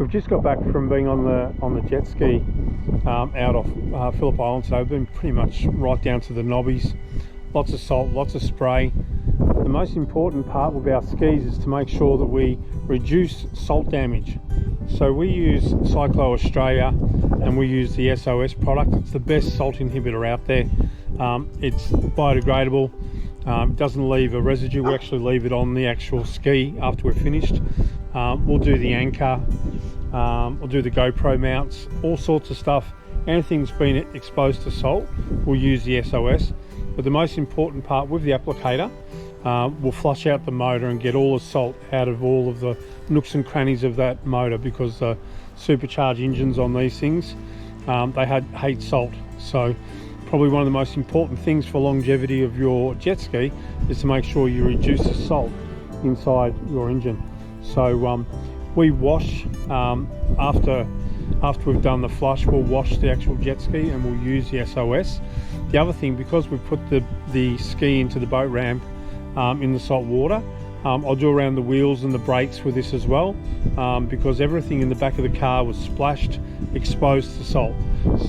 We've just got back from being on the jet ski out off Phillip Island, so we've been pretty much right down to the knobbies. Lots of salt, lots of spray. The most important part with our skis is to make sure that we reduce salt damage. So we use Cyclo Australia and we use the SOS product. It's the best salt inhibitor out there. It's biodegradable. It doesn't leave a residue. We actually leave it on the actual ski after we're finished. We'll do the anchor, we'll do the GoPro mounts, all sorts of stuff. Anything that's been exposed to salt, we'll use the SOS. But the most important part with the applicator, we'll flush out the motor and get all the salt out of all of the nooks and crannies of that motor, because the supercharged engines on these things, they hate salt. So probably one of the most important things for longevity of your jet ski is to make sure you reduce the salt inside your engine. So we wash after we've done the flush, we'll wash the actual jet ski and we'll use the SOS. The other thing, because we put the ski into the boat ramp in the salt water, I'll do around the wheels and the brakes with this as well, because everything in the back of the car was splashed, exposed to salt.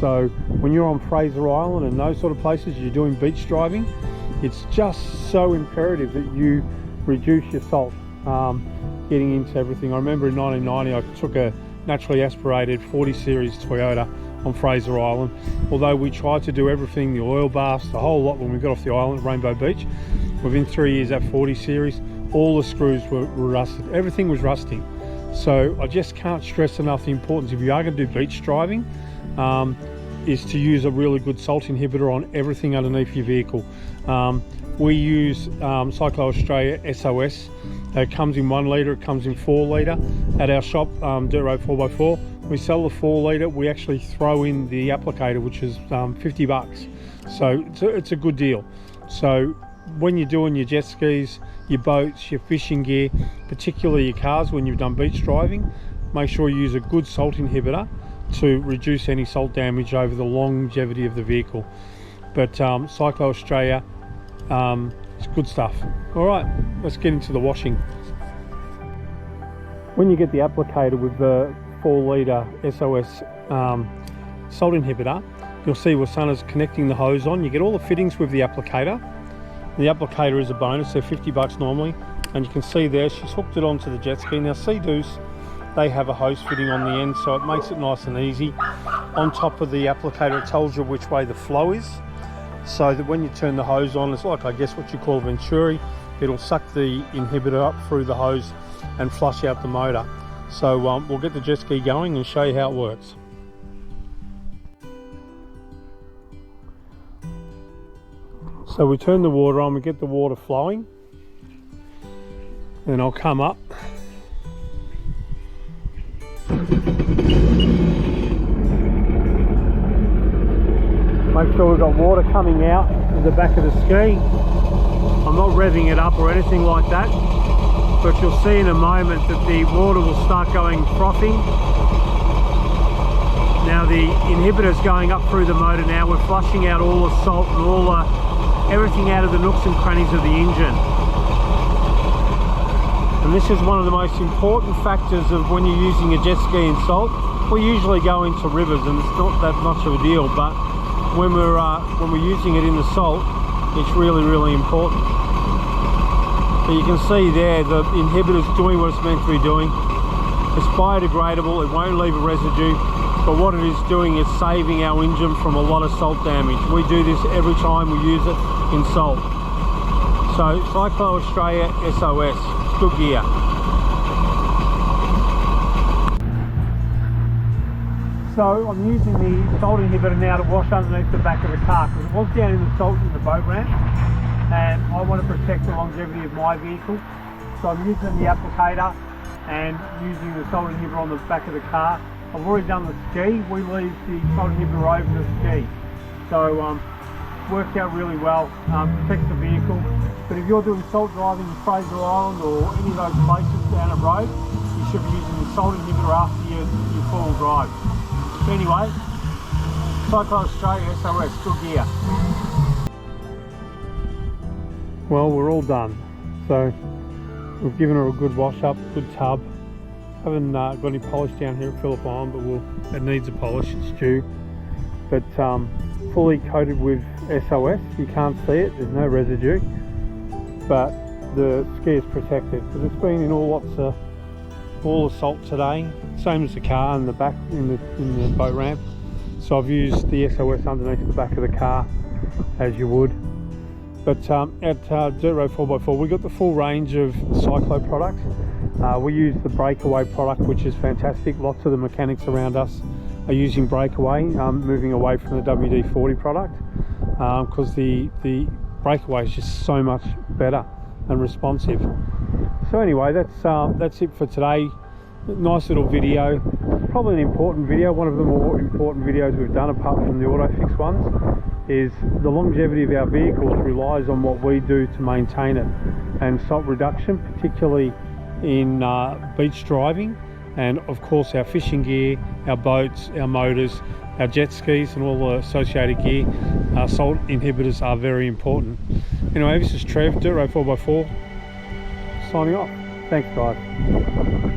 So when you're on Fraser Island and those sort of places, you're doing beach driving, it's just so imperative that you reduce your salt getting into everything. I remember in 1990 I took a naturally aspirated 40 series Toyota on Fraser Island. Although we tried to do everything, the oil baths, the whole lot, when we got off the island at Rainbow Beach, within 3 years that 40 series, all the screws were rusted. Everything was rusting. So I just can't stress enough the importance, if you are going to do beach driving, is to use a really good salt inhibitor on everything underneath your vehicle. We use Cyclo Australia SOS. It comes in 1 litre, it comes in 4 litre. At our shop, Dirt Road 4x4, we sell the 4 litre. We actually throw in the applicator, which is 50 bucks. So it's a good deal. So when you're doing your jet skis, your boats, your fishing gear, particularly your cars when you've done beach driving, make sure you use a good salt inhibitor to reduce any salt damage over the longevity of the vehicle. But Cyclo Australia, it's good stuff. All right, let's get into the washing. When you get the applicator with the 4 litre SOS salt inhibitor, you'll see where Sana's connecting the hose on. You get all the fittings with the applicator. The applicator is a bonus, they're 50 bucks normally. And you can see there, she's hooked it onto the jet ski. Now Sea-Doos, they have a hose fitting on the end, so it makes it nice and easy. On top of the applicator, it tells you which way the flow is, so that when you turn the hose on, it's like, I guess, what you call a venturi. It'll suck the inhibitor up through the hose and flush out the motor. So we'll get the jet ski going and show you how it works. So we turn the water on, we get the water flowing, then I'll come up. Make sure we've got water coming out of the back of the ski. I'm not revving it up or anything like that, but you'll see in a moment that the water will start going frothy. Now the inhibitor's going up through the motor now. We're flushing out all the salt and everything out of the nooks and crannies of the engine. And this is one of the most important factors of when you're using a jet ski in salt. We usually go into rivers and it's not that much of a deal, but when we're using it in the salt, it's really, really important. But you can see there the inhibitor's doing what it's meant to be doing. It's biodegradable, it won't leave a residue, but what it is doing is saving our engine from a lot of salt damage. We do this every time we use it in salt. So Cyclo Australia SOS, it's good gear. So I'm using the salt inhibitor now to wash underneath the back of the car, because it was down in the salt in the boat ramp and I want to protect the longevity of my vehicle. So I'm using the applicator and using the salt inhibitor on the back of the car. I've already done the ski. We leave the salt inhibitor over the ski. So worked out really well, protects the vehicle. But if you're doing salt driving in Fraser Island or any of those places down the road, you should be using the salt inhibitor after your full drive. Anyway, Cyclo Australia SOS, good gear. Well, we're all done. So we've given her a good wash up, good tub. Haven't got any polish down here at Phillip Island, but it needs a polish, it's due. But fully coated with SOS. You can't see it, there's no residue, but the ski is protected because it's been in all the salt today, same as the car in the back in the boat ramp. So I've used the SOS underneath the back of the car as you would. But at Dirt Road 4x4 we got the full range of Cyclo products. We use the breakaway product, which is fantastic. Lots of the mechanics around us are using breakaway, moving away from the WD-40 product, because the breakaway is just so much better and responsive. So anyway, that's it for today. Nice little video, probably an important video, one of the more important videos we've done apart from the AutoFix ones. Is the longevity of our vehicles relies on what we do to maintain it, and salt reduction, particularly in beach driving, and of course our fishing gear, our boats, our motors, our jet skis and all the associated gear, salt inhibitors are very important. Anyway, this is Trev, Dirt Road 4x4, signing off. Thanks guys.